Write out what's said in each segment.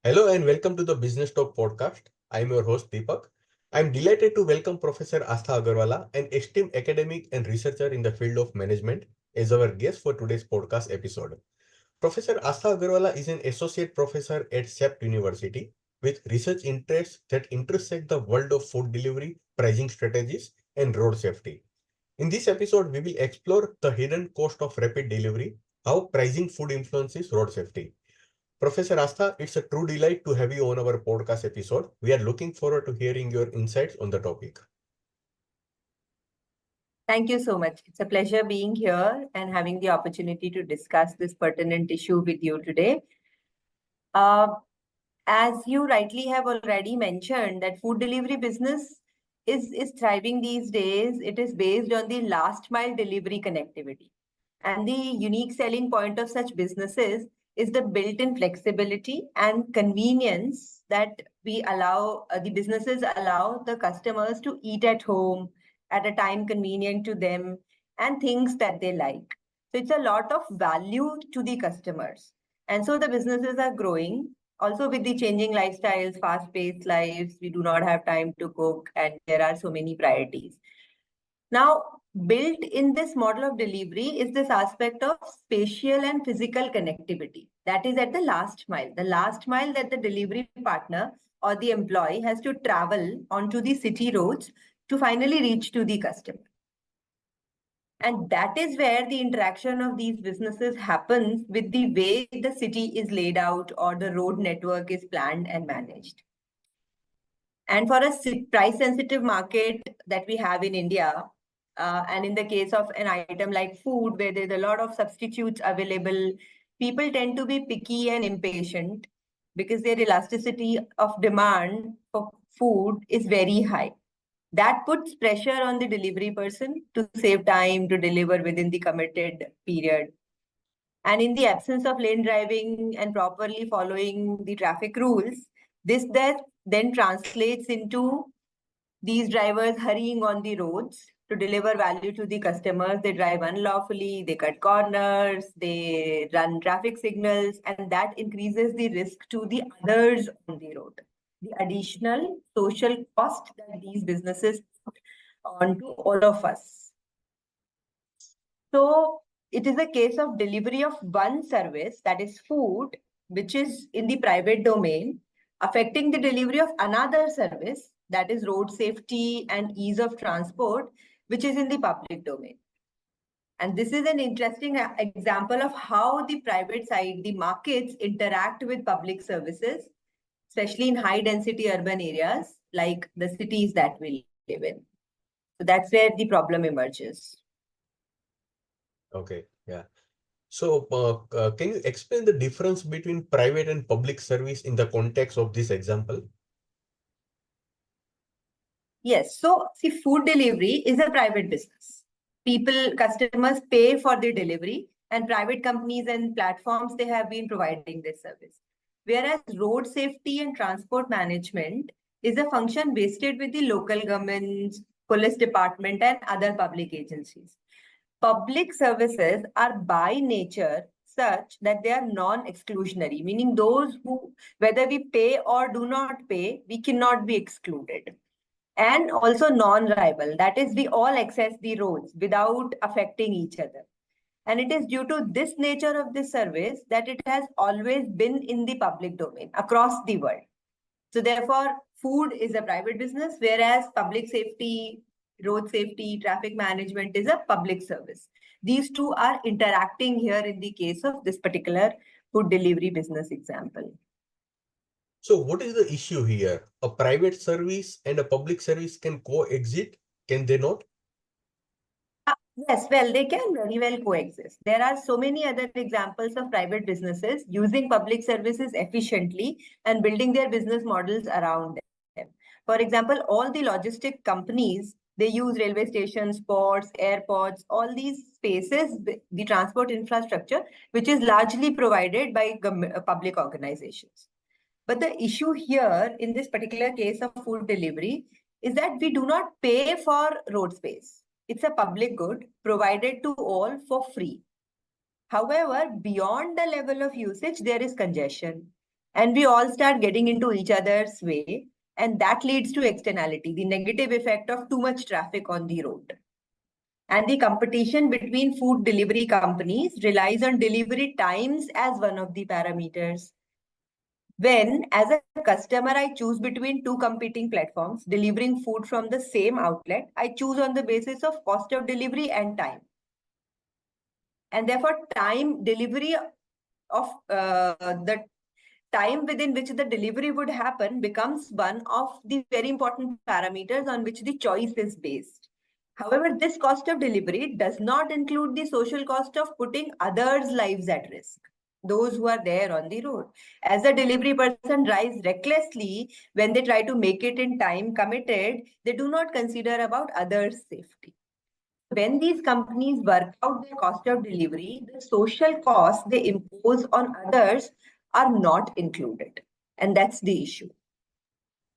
Hello and welcome to the Business Talk podcast. I am your host Deepak. I am delighted to welcome Professor Astha Agarwalla, an esteemed academic and researcher in the field of management, as our guest for today's podcast episode. Professor Astha Agarwalla is an associate professor at CEPT University with research interests that intersect the world of food delivery, pricing strategies, and road safety. In this episode, we will explore the hidden cost of rapid delivery, how pricing food influences road safety. Professor Astha, it's a true delight to have you on our podcast episode. We are looking forward to hearing your insights on the topic. Thank you so much. It's a pleasure being here and having the opportunity to discuss this pertinent issue with you today. Uh, as you rightly have already mentioned, that food delivery business is thriving these days. It is based on the last mile delivery connectivity. And the unique selling point of such businesses is the built-in flexibility and convenience that the businesses allow the customers to eat at home at a time convenient to them and things that they like. So it's a lot of value to the customers. And so the businesses are growing. Also, with the changing lifestyles, fast-paced lives, we do not have time to cook, and there are so many priorities. Now, built in this model of delivery is this aspect of spatial and physical connectivity. That is at the last mile that the delivery partner or the employee has to travel onto the city roads to finally reach to the customer. And that is where the interaction of these businesses happens with the way the city is laid out or the road network is planned and managed. And for a price sensitive market that we have in India, and in the case of an item like food, where there's a lot of substitutes available, people tend to be picky and impatient because their elasticity of demand for food is very high. That puts pressure on the delivery person to save time, to deliver within the committed period. And in the absence of lane driving and properly following the traffic rules, this then translates into these drivers hurrying on the roads to deliver value to the customers. They drive unlawfully, they cut corners, they run traffic signals, and that increases the risk to the others on the road. The additional social cost that these businesses put onto all of us. So it is a case of delivery of one service, that is food, which is in the private domain, affecting the delivery of another service, that is road safety and ease of transport, which is in the public domain. And this is an interesting example of how the private side, the markets interact with public services, especially in high density urban areas like the cities that we live in. So that's where the problem emerges. Okay, yeah. So, can you explain the difference between private and public service in the context of this example? Yes. So, see, food delivery is a private business. Customers pay for the delivery, and private companies and platforms, they have been providing this service. Whereas road safety and transport management is a function vested with the local governments, police department, and other public agencies. Public services are by nature such that they are non-exclusionary, meaning those who, whether we pay or do not pay, we cannot be excluded. And also non-rival, that is, we all access the roads without affecting each other. And it is due to this nature of this service that it has always been in the public domain across the world. So therefore, food is a private business, whereas public safety, road safety, traffic management is a public service. These two are interacting here in the case of this particular food delivery business example. So, what is the issue here? A private service and a public service can coexist, can they not? Yes, well, they can very well coexist. There are so many other examples of private businesses using public services efficiently and building their business models around them. For example, all the logistic companies, they use railway stations, ports, airports, all these spaces, the transport infrastructure, which is largely provided by public organizations. But the issue here in this particular case of food delivery is that we do not pay for road space. It's a public good provided to all for free. However, beyond the level of usage, there is congestion. And we all start getting into each other's way. And that leads to externality, the negative effect of too much traffic on the road. And the competition between food delivery companies relies on delivery times as one of the parameters. When, as a customer, I choose between two competing platforms delivering food from the same outlet, I choose on the basis of cost of delivery and time. And therefore, time delivery of the time within which the delivery would happen becomes one of the very important parameters on which the choice is based. However, this cost of delivery does not include the social cost of putting others' lives at risk, those who are there on the road. As a delivery person drives recklessly when they try to make it in time committed, they do not consider about others' safety. When these companies work out their cost of delivery, the social costs they impose on others are not included. And that's the issue.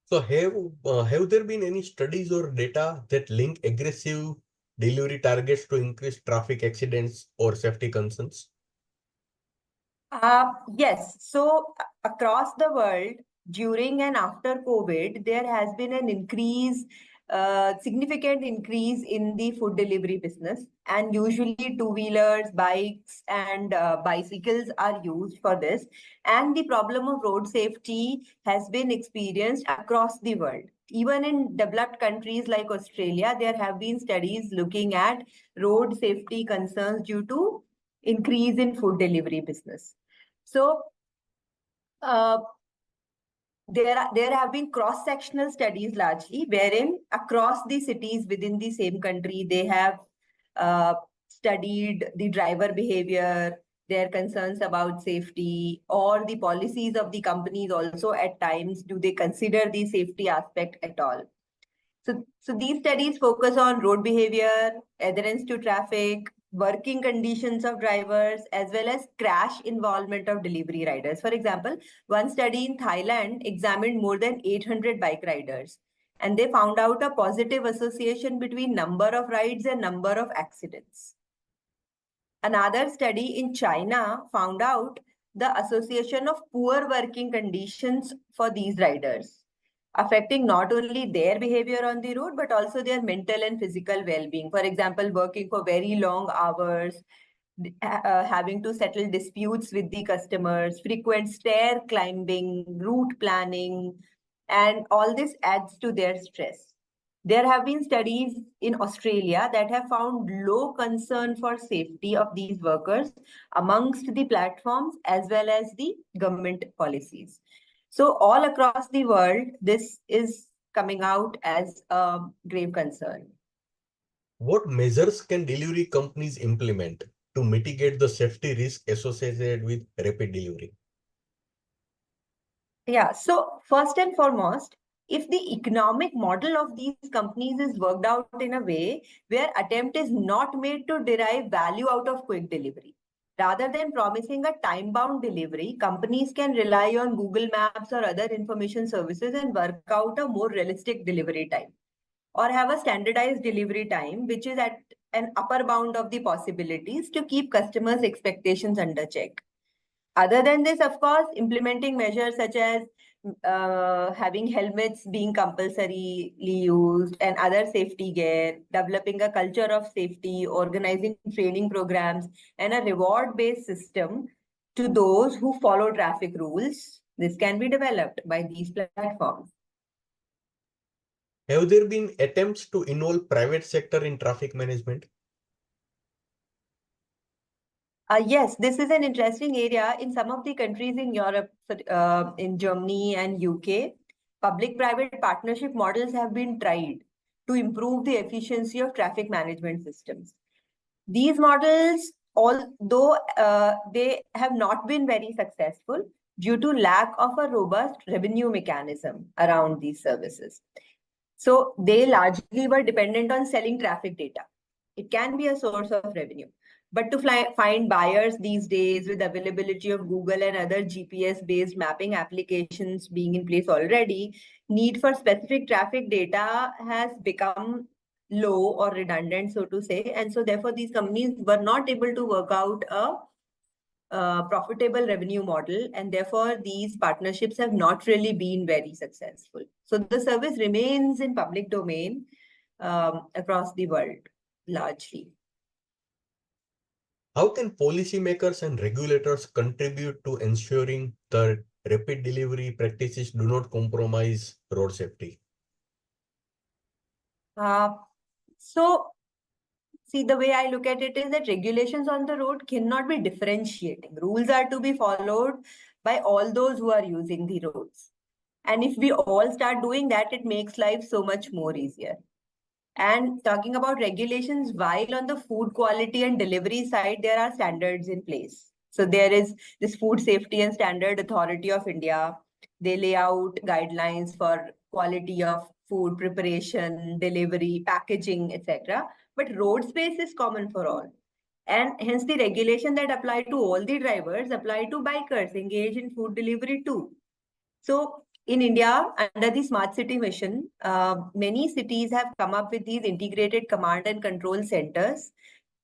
So have there been any studies or data that link aggressive delivery targets to increase traffic accidents or safety concerns? Yes. So across the world, during and after COVID, there has been an increase, significant increase in the food delivery business. And usually two-wheelers, bikes, and bicycles are used for this. And the problem of road safety has been experienced across the world. Even in developed countries like Australia, there have been studies looking at road safety concerns due to increase in food delivery business. So uh, there have been cross-sectional studies largely, wherein across the cities within the same country, they have uh, studied the driver behavior, their concerns about safety, or the policies of the companies also at times, do they consider the safety aspect at all? So these studies focus on road behavior, adherence to traffic, working conditions of drivers, as well as crash involvement of delivery riders. For example, one study in Thailand examined more than 800 bike riders, and they found out a positive association between number of rides and number of accidents. Another study in China found out the association of poor working conditions for these riders, affecting not only their behavior on the road, but also their mental and physical well being. For example, working for very long hours, having to settle disputes with the customers, frequent stair climbing, route planning, and all this adds to their stress. There have been studies in Australia that have found low concern for safety of these workers amongst the platforms as well as the government policies. So, all across the world, this is coming out as a grave concern. What measures can delivery companies implement to mitigate the safety risk associated with rapid delivery? Yeah, so first and foremost, if the economic model of these companies is worked out in a way where attempt is not made to derive value out of quick delivery, rather than promising a time-bound delivery, companies can rely on Google Maps or other information services and work out a more realistic delivery time, or have a standardized delivery time which is at an upper bound of the possibilities to keep customers' expectations under check. Other than this, of course, implementing measures such as having helmets being compulsorily used and other safety gear, developing a culture of safety, organizing training programs, and a reward-based system to those who follow traffic rules. This can be developed by these platforms. Have there been attempts to involve private sector in traffic management? Yes, this is an interesting area. In some of the countries in Europe, in Germany and UK, public-private partnership models have been tried to improve the efficiency of traffic management systems. These models, although they have not been very successful due to lack of a robust revenue mechanism around these services. So they largely were dependent on selling traffic data. It can be a source of revenue. But to find buyers these days with availability of Google and other GPS-based mapping applications being in place already, need for specific traffic data has become low or redundant, so to say. And so therefore, these companies were not able to work out profitable revenue model, and therefore these partnerships have not really been very successful. So the service remains in public domain across the world largely. How can policymakers and regulators contribute to ensuring that rapid delivery practices do not compromise road safety? So, see, the way I look at it is that regulations on the road cannot be differentiating. Rules are to be followed by all those who are using the roads. And if we all start doing that, it makes life so much more easier. And talking about regulations, while on the food quality and delivery side, there are standards in place. So there is this Food Safety and Standard Authority of India. They lay out guidelines for quality of food preparation, delivery, packaging, etc. But road space is common for all. And hence the regulation that apply to all the drivers apply to bikers engaged in food delivery too. So in India, under the Smart City Mission, many cities have come up with these integrated command and control centers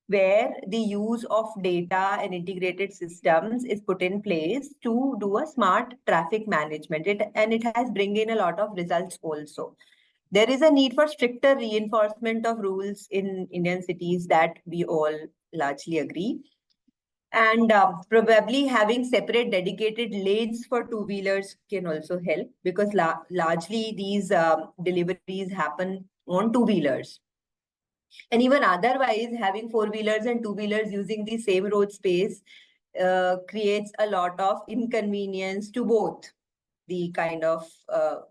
where the use of data and integrated systems is put in place to do a smart traffic management. And it has bring in a lot of results also. There is a need for stricter reinforcement of rules in Indian cities that we all largely agree. And probably having separate dedicated lanes for two-wheelers can also help because largely these deliveries happen on two-wheelers. And even otherwise, having four-wheelers and two-wheelers using the same road space creates a lot of inconvenience to both the kind of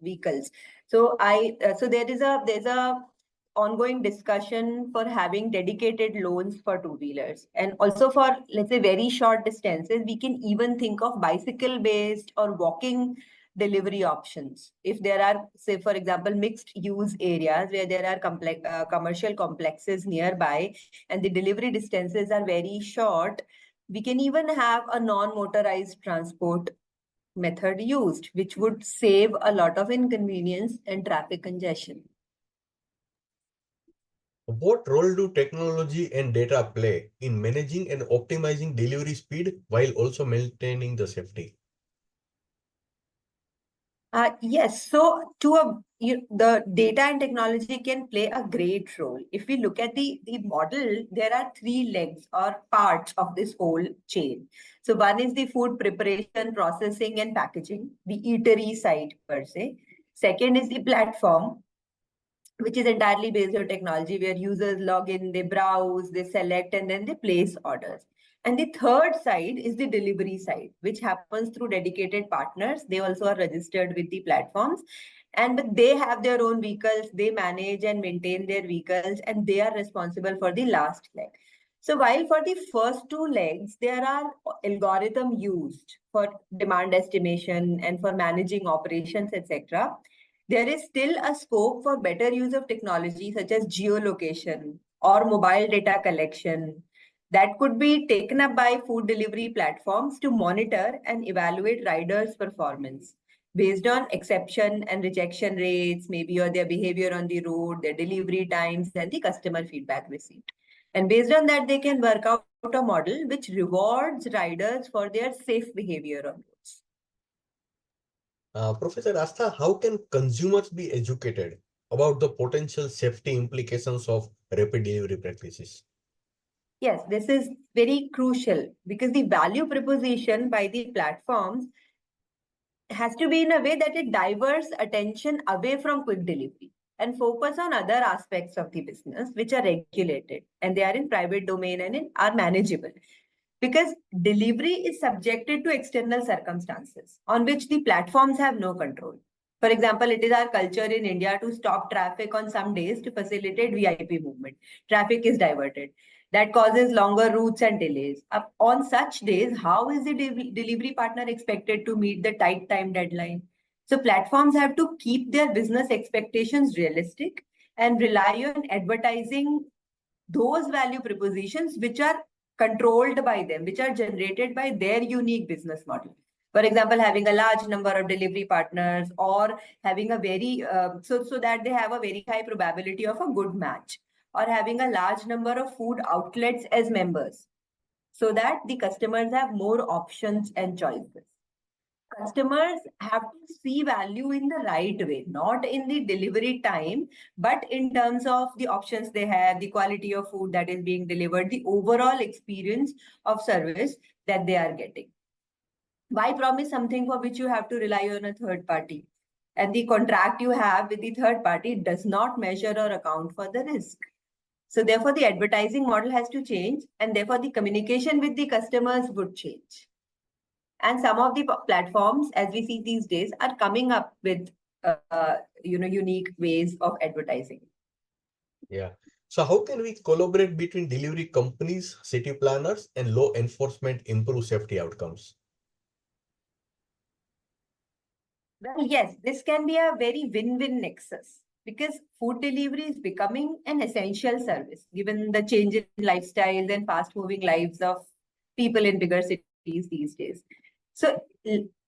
vehicles. So there's a ongoing discussion for having dedicated loans for two-wheelers. And also for, let's say, very short distances, we can even think of bicycle-based or walking delivery options. If there are, say, for example, mixed use areas where there are commercial complexes nearby and the delivery distances are very short, we can even have a non-motorized transport method used, which would save a lot of inconvenience and traffic congestion. What role do technology and data play in managing and optimizing delivery speed while also maintaining the safety? Yes, so the data and technology can play a great role. If we look at the model, there are three legs or parts of this whole chain. So one is the food preparation, processing, and packaging, the eatery side per se. Second is the platform, which is entirely based on technology, where users log in, they browse, they select, and then they place orders. And the third side is the delivery side, which happens through dedicated partners. They also are registered with the platforms. But they have their own vehicles, they manage and maintain their vehicles, and they are responsible for the last leg. So while for the first two legs, there are algorithm used for demand estimation and for managing operations, etc., there is still a scope for better use of technology such as geolocation or mobile data collection that could be taken up by food delivery platforms to monitor and evaluate riders' performance based on exception and rejection rates, maybe or their behavior on the road, their delivery times, and the customer feedback received. And based on that, they can work out a model which rewards riders for their safe behavior on roads. Professor Astha, how can consumers be educated about the potential safety implications of rapid delivery practices? Yes, this is very crucial because the value proposition by the platforms has to be in a way that it diverts attention away from quick delivery and focus on other aspects of the business which are regulated and they are in private domain and are manageable. Because delivery is subjected to external circumstances on which the platforms have no control. For example, it is our culture in India to stop traffic on some days to facilitate VIP movement. Traffic is diverted. That causes longer routes and delays. On such days, how is the delivery partner expected to meet the tight time deadline? So platforms have to keep their business expectations realistic and rely on advertising those value propositions which are controlled by them, which are generated by their unique business model. For example, having a large number of delivery partners or having a very, so that they have a very high probability of a good match, or having a large number of food outlets as members. so that the customers have more options and choices. Customers have to see value in the right way, not in the delivery time, but in terms of the options they have, the quality of food that is being delivered, the overall experience of service that they are getting. Why promise something for which you have to rely on a third party? And the contract you have with the third party does not measure or account for the risk. So therefore, the advertising model has to change, and therefore the communication with the customers would change. And some of the platforms, as we see these days, are coming up with unique ways of advertising. Yeah. So how can we collaborate between delivery companies, city planners, and law enforcement improve safety outcomes? Well, yes, this can be a very win-win nexus because food delivery is becoming an essential service given the change in lifestyles and fast-moving lives of people in bigger cities these days. So,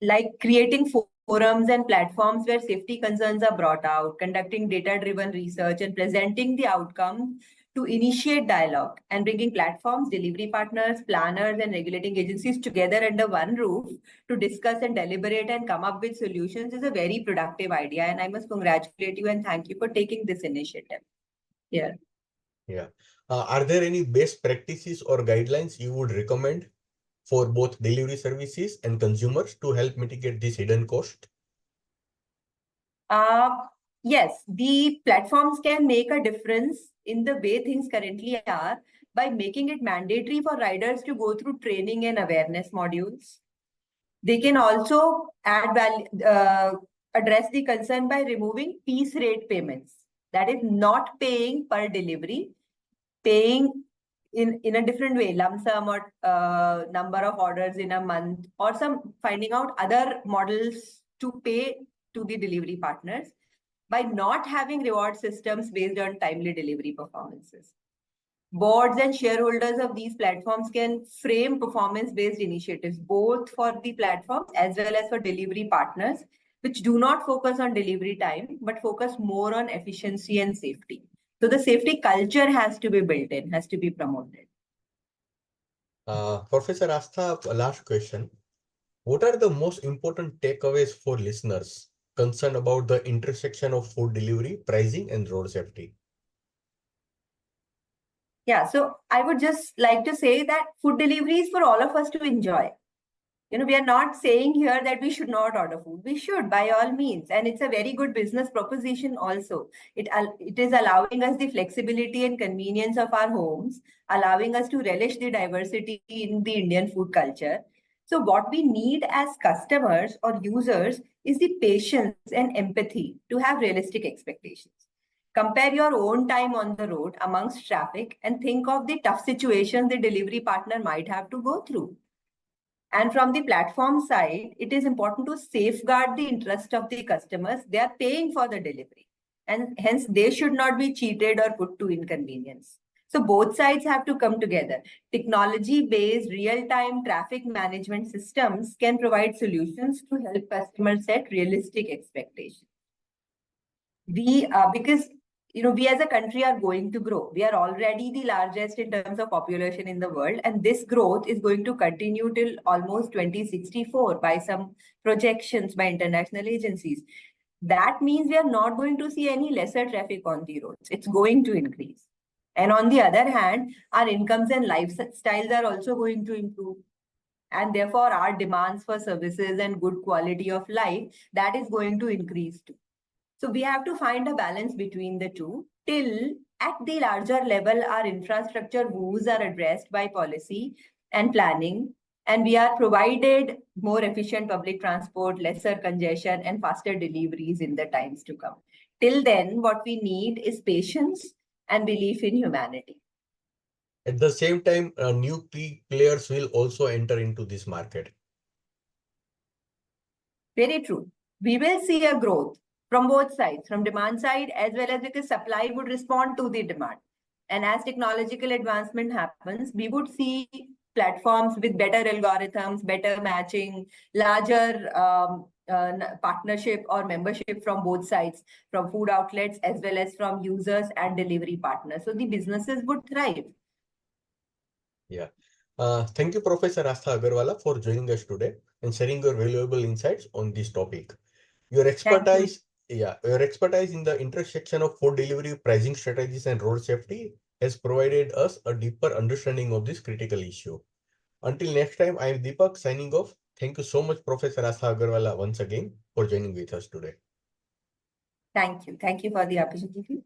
like creating forums and platforms where safety concerns are brought out, conducting data-driven research, and presenting the outcome to initiate dialogue and bringing platforms, delivery partners, planners, and regulating agencies together under one roof to discuss and deliberate and come up with solutions is a very productive idea. And I must congratulate you and thank you for taking this initiative. Yeah. Yeah. Are there any best practices or guidelines you would recommend for both delivery services and consumers to help mitigate this hidden cost? Yes, the platforms can make a difference in the way things currently are by making it mandatory for riders to go through training and awareness modules. They can also address the concern by removing piece rate payments. That is not paying per delivery, paying in a different way, lump sum or number of orders in a month, or some finding out other models to pay to the delivery partners by not having reward systems based on timely delivery performances. Boards and shareholders of these platforms can frame performance-based initiatives, both for the platforms as well as for delivery partners, which do not focus on delivery time, but focus more on efficiency and safety. So the safety culture has to be built in, has to be promoted. Professor Astha, last question. What are the most important takeaways for listeners concerned about the intersection of food delivery, pricing, and road safety? Yeah, so I would just like to say that food delivery is for all of us to enjoy. We are not saying here that we should not order food. We should, by all means. And it's a very good business proposition also. It is allowing us the flexibility and convenience of our homes, allowing us to relish the diversity in the Indian food culture. So what we need as customers or users is the patience and empathy to have realistic expectations. Compare your own time on the road amongst traffic and think of the tough situations the delivery partner might have to go through. And from the platform side, it is important to safeguard the interest of the customers. They are paying for the delivery, and hence they should not be cheated or put to inconvenience. So both sides have to come together. Technology-based real-time traffic management systems can provide solutions to help customers set realistic expectations. Because we as a country are going to grow. We are already the largest in terms of population in the world, and this growth is going to continue till almost 2064 by some projections by international agencies. That means we are not going to see any lesser traffic on the roads. It's going to increase. And on the other hand, our incomes and lifestyles are also going to improve. And therefore, our demands for services and good quality of life, that is going to increase too. So we have to find a balance between the two till at the larger level, our infrastructure woes are addressed by policy and planning, and we are provided more efficient public transport, lesser congestion, and faster deliveries in the times to come. Till then, what we need is patience and belief in humanity. At the same time, new players will also enter into this market. Very true. We will see a growth from both sides, from demand side as well as because supply would respond to the demand. And as technological advancement happens, we would see platforms with better algorithms, better matching, larger partnership or membership from both sides, from food outlets as well as from users and delivery partners. So the businesses would thrive. Yeah. Thank you, Professor Astha Agarwalla, for joining us today and sharing your valuable insights on this topic. Your Thank you. expertise, your expertise in the intersection of food delivery, pricing strategies, and road safety has provided us a deeper understanding of this critical issue. Until next time, I am Deepak signing off. Thank you so much, Professor Astha Agarwalla, once again for joining with us today. Thank you. Thank you for the opportunity.